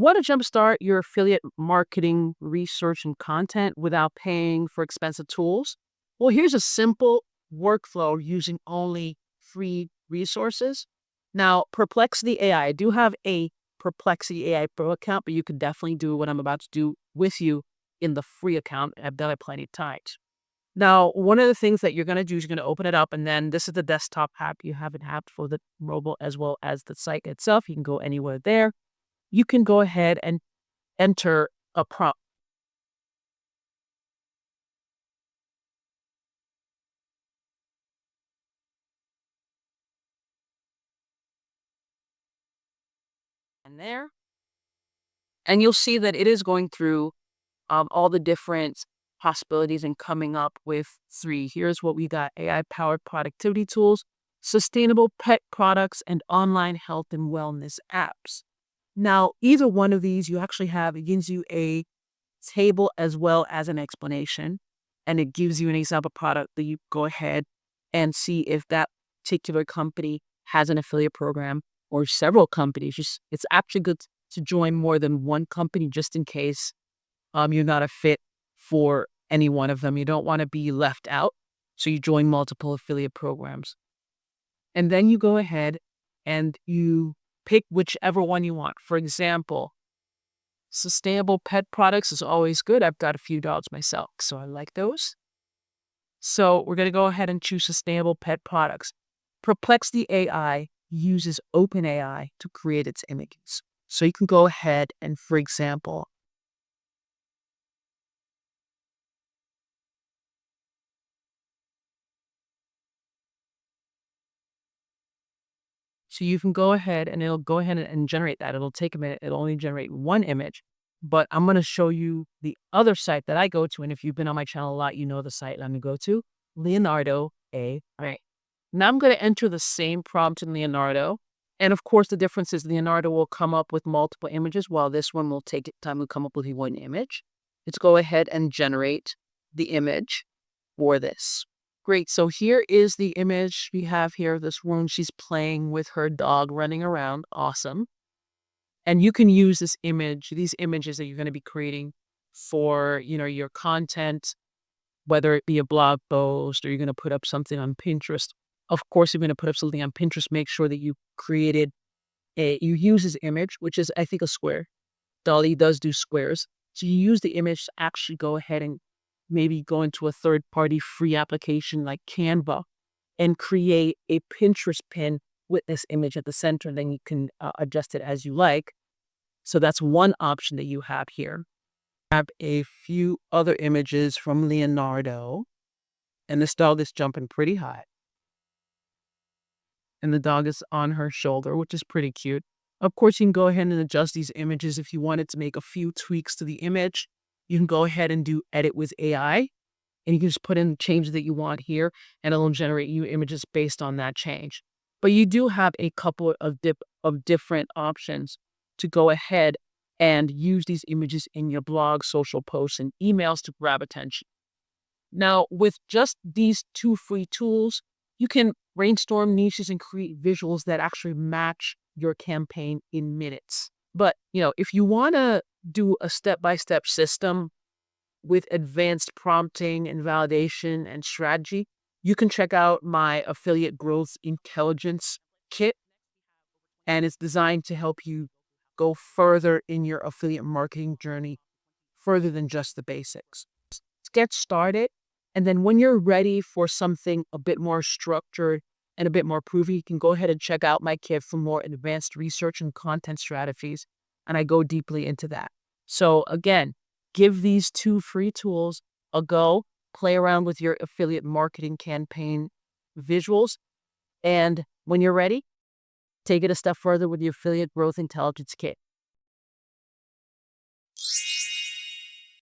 Want to jumpstart your affiliate marketing research and content without paying for expensive tools? Well, here's a simple workflow using only free resources. Now, Perplexity AI, I do have a Perplexity AI Pro account, but you could definitely do what I'm about to do with you in the free account. I've done it plenty of times. Now, one of the things that you're going to do is you're going to open it up, and then this is the desktop app. You have an app for the mobile as well as the site itself. You can go anywhere there. You can go ahead and enter a prompt in there, and you'll see that it is going through all the different possibilities and coming up with three. Here's what we got: AI powered productivity tools, sustainable pet products, and online health and wellness apps. Now, either one of these, you actually have, it gives you a table as well as an explanation, and it gives you an example product that you go ahead and see if that particular company has an affiliate program or several companies. Just it's actually good to join more than one company just in case you're not a fit for any one of them. You don't want to be left out, so you join multiple affiliate programs, and then you go ahead and you pick whichever one you want. For example, sustainable pet products is always good. I've got a few dogs myself, so I like those. So we're going to go ahead and choose sustainable pet products. Perplexity AI uses OpenAI to create its images. So you can go ahead and, for example, so you can go ahead and it'll go ahead and generate that. It'll take a minute. It'll only generate one image, but I'm going to show you the other site that I go to. And if you've been on my channel a lot, you know the site I'm going to go to, Leonardo AI. Now I'm going to enter the same prompt in Leonardo. And of course, the difference is Leonardo will come up with multiple images, while this one will take time to come up with one image. Let's go ahead and generate the image for this. Great. So here is the image we have here of this woman. She's playing with her dog, running around. Awesome. And you can use this image, these images that you're going to be creating for, your content, whether it be a blog post or you're going to put up something on Pinterest. Of course, you're going to put up something on Pinterest. Make sure that you you use this image, which is, I think, a square. Dolly does do squares. So you use the image to actually go ahead and maybe go into a third-party free application like Canva and create a Pinterest pin with this image at the center. Then you can adjust it as you like. So that's one option that you have here. I have a few other images from Leonardo, and this dog is jumping pretty high. And the dog is on her shoulder, which is pretty cute. Of course, you can go ahead and adjust these images if you wanted to make a few tweaks to the image. You can go ahead and do edit with AI, and you can just put in the changes that you want here, and it'll generate you images based on that change. But you do have a couple of different options to go ahead and use these images in your blog, social posts, and emails to grab attention. Now, with just these two free tools, you can brainstorm niches and create visuals that actually match your campaign in minutes. But, if you want to do a step-by-step system with advanced prompting and validation and strategy, you can check out my affiliate growth intelligence kit. And it's designed to help you go further in your affiliate marketing journey, further than just the basics. Let's get started. And then when you're ready for something a bit more structured and a bit more proven, you can go ahead and check out my kit for more advanced research and content strategies. And I go deeply into that. So again, give these two free tools a go, play around with your affiliate marketing campaign visuals. And when you're ready, take it a step further with the affiliate growth intelligence kit.